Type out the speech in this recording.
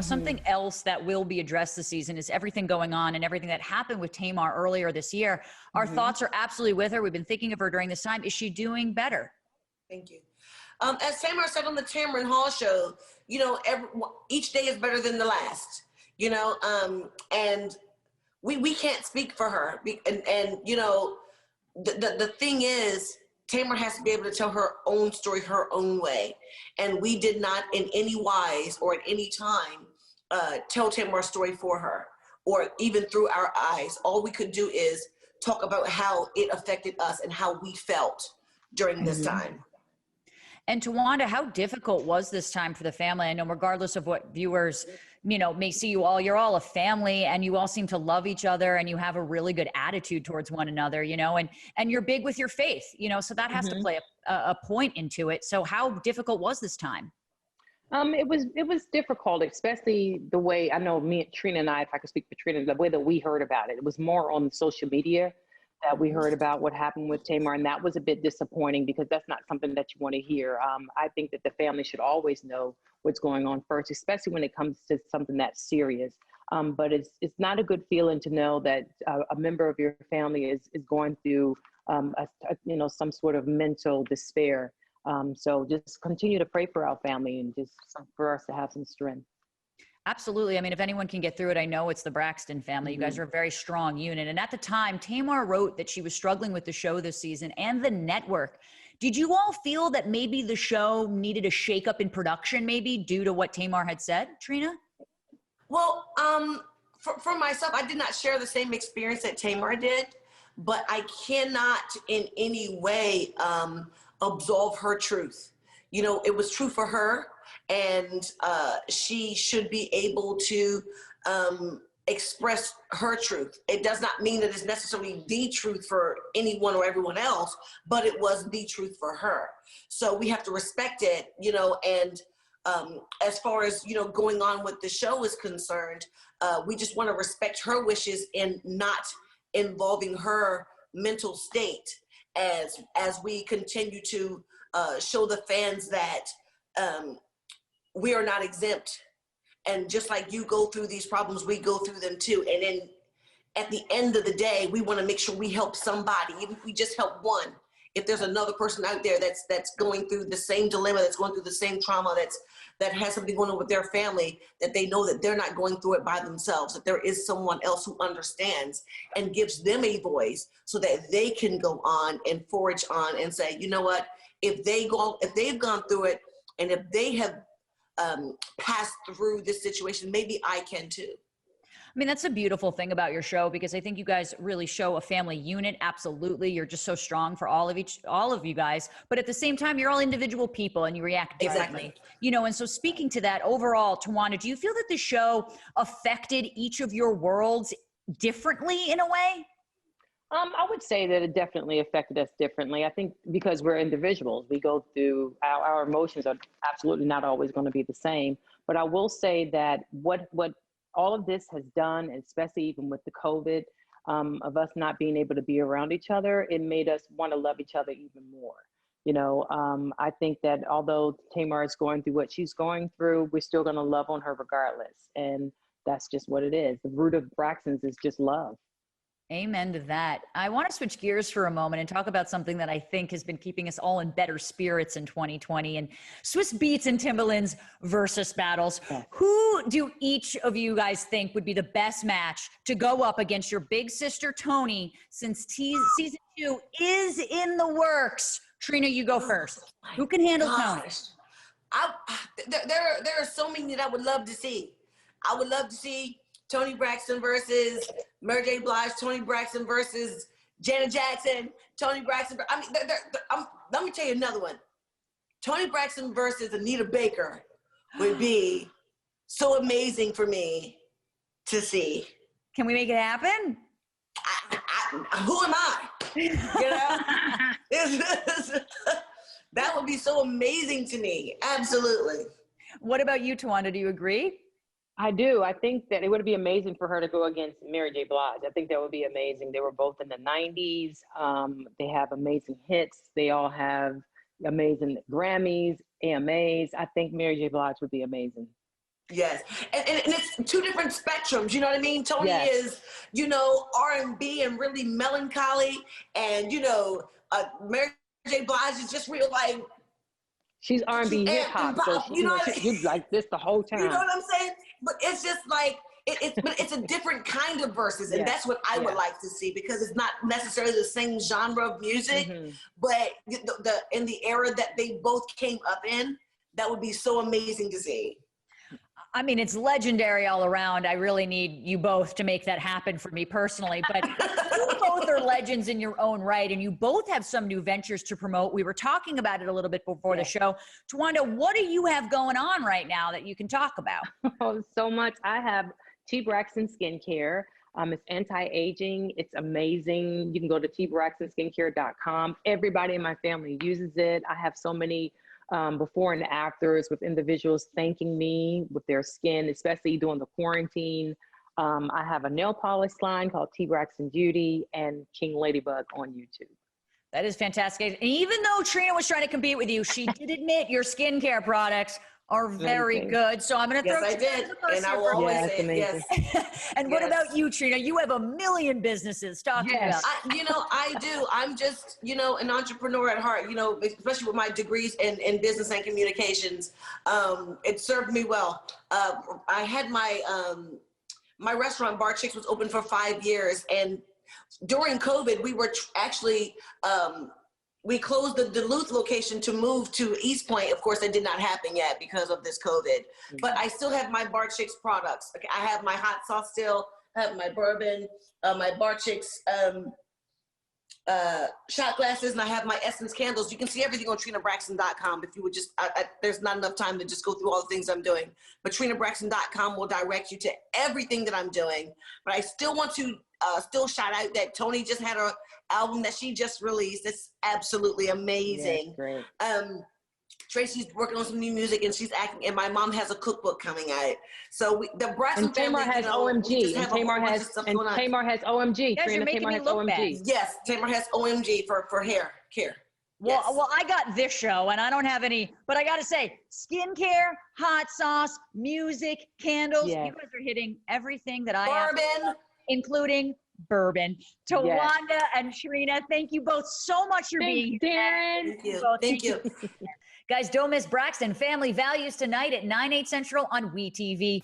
Something else that will be addressed this season is everything going on and everything that happened with Tamar earlier this year. Our thoughts are absolutely with her. We've been thinking of her during this time. Is she doing better? Thank you. As Tamar said on the Tamar Hall show, each day is better than the last, and we can't speak for her. The thing is, Tamar has to be able to tell her own story her own way. And we did not in any wise or at any time tell Tamar's story for her or even through our eyes. All we could do is talk about how it affected us and how we felt during this time. And Towanda, how difficult was this time for the family? I know regardless of what viewers, may see you all, you're all a family and you all seem to love each other and you have a really good attitude towards one another, and you're big with your faith, so that has to play a point into it. So how difficult was this time? It was difficult, especially the way, I know me, Trina and I, if I could speak for Trina, the way that we heard about it. It was more on social media that we heard about what happened with Tamar, and that was a bit disappointing because that's not something that you want to hear. I think that the family should always know what's going on first, especially when it comes to something that's serious. But it's not a good feeling to know that a member of your family is going through some sort of mental despair. So just continue to pray for our family and just for us to have some strength. Absolutely. I mean, if anyone can get through it, I know it's the Braxton family. You guys are a very strong unit. And at the time, Tamar wrote that she was struggling with the show this season and the network. Did you all feel that maybe the show needed a shakeup in production, maybe due to what Tamar had said, Trina? Well, for myself, I did not share the same experience that Tamar did, but I cannot in any way absolve her truth. It was true for her. And she should be able to express her truth. It does not mean that it's necessarily the truth for anyone or everyone else, but it was the truth for her. So we have to respect it, and as far as, going on with the show is concerned, we just want to respect her wishes and not involving her mental state as we continue to show the fans that we are not exempt. And just like you go through these problems, we go through them too. And then at the end of the day, we want to make sure we help somebody, even if we just help one. If there's another person out there that's going through the same dilemma, that's going through the same trauma, that has something going on with their family, that they know that they're not going through it by themselves, that there is someone else who understands and gives them a voice so that they can go on and forge on and say, you know what, if they've gone through it and if they have passed through this situation, maybe I can too. I mean, that's a beautiful thing about your show, because I think you guys really show a family unit. Absolutely. You're just so strong for all of you guys. But at the same time, you're all individual people and you react differently. Exactly. And so speaking to that overall, Towanda, do you feel that the show affected each of your worlds differently in a way? I would say that it definitely affected us differently. I think because we're individuals, we go through, our emotions are absolutely not always going to be the same. But I will say that what all of this has done, especially even with the COVID, of us not being able to be around each other, it made us want to love each other even more. I think that although Tamar is going through what she's going through, we're still going to love on her regardless. And that's just what it is. The root of Braxtons is just love. Amen to that. I want to switch gears for a moment and talk about something that I think has been keeping us all in better spirits in 2020, and Swiss Beats and Timbaland's versus battles. Yeah. Who do each of you guys think would be the best match to go up against your big sister Toni, since season 2 is in the works? Trina, you go first. Who can handle Toni? There are so many that I would love to see. I would love to see Toni Braxton versus Mary J. Blige, Toni Braxton versus Janet Jackson, Toni Braxton. I mean, let me tell you another one. Toni Braxton versus Anita Baker would be so amazing for me to see. Can we make it happen? Who am I? That would be so amazing to me. Absolutely. What about you, Towanda? Do you agree? I do. I think that it would be amazing for her to go against Mary J. Blige. I think that would be amazing. They were both in the 90s. They have amazing hits. They all have amazing Grammys, AMAs. I think Mary J. Blige would be amazing. Yes. And it's two different spectrums, you know what I mean? Tony is, you know, R&B and really melancholy, and, you know, Mary J. Blige is just real, like, she's R&B hip hop, so she, you know, she's like this the whole time. You know what I'm saying? But it's just like, but it's a different kind of verses, and that's what I would like to see, because it's not necessarily the same genre of music, but in the era that they both came up in, that would be so amazing to see. I mean, it's legendary all around. I really need you both to make that happen for me personally. But you both are legends in your own right, and you both have some new ventures to promote. We were talking about it a little bit before the show. Towanda, what do you have going on right now that you can talk about? Oh, so much. I have T. Braxton Skincare. It's anti-aging. It's amazing. You can go to tbraxtonskincare.com. Everybody in my family uses it. I have so many before and afters with individuals thanking me with their skin, especially during the quarantine. I have a nail polish line called T. Braxton Beauty and King Ladybug on YouTube. That is fantastic. And even though Trina was trying to compete with you, she did admit your skincare products are very good. So I'm going to throw I did. And I will always say yes. And what about you, Trina? You have a million businesses. Talk about. You know, I do. I'm just, you know, an entrepreneur at heart, you know, especially with my degrees in business and communications. It served me well. I had my, my restaurant, Bar Chicks, was open for 5 years. And during COVID, we were actually, we closed the Duluth location to move to East Point. Of course, that did not happen yet because of this COVID. But I still have my Bar Chicks products. Okay, I have my hot sauce still. I have my bourbon, my Bar Chicks shot glasses, and I have my Essence candles. You can see everything on TrinaBraxton.com. If you would just, there's not enough time to just go through all the things I'm doing. But TrinaBraxton.com will direct you to everything that I'm doing. But I still want to still shout out that Tony just had an album that she just released. It's absolutely amazing. Great. Tracy's working on some new music, and she's acting, and my mom has a cookbook coming out. So the Braxton family, Tamar has OMG. And Tamar has OMG. Guys, you're making me look bad. Yes, Tamar has OMG for hair care. Well, I got this show, and I don't have any, but I got to say, skincare, hot sauce, music, candles. You guys are hitting everything that I have, including bourbon. Towanda and Trina, thank you both so much for being here. Thank you. Thank you. Guys, don't miss Braxton Family Values tonight at 9/8 Central on WeTV.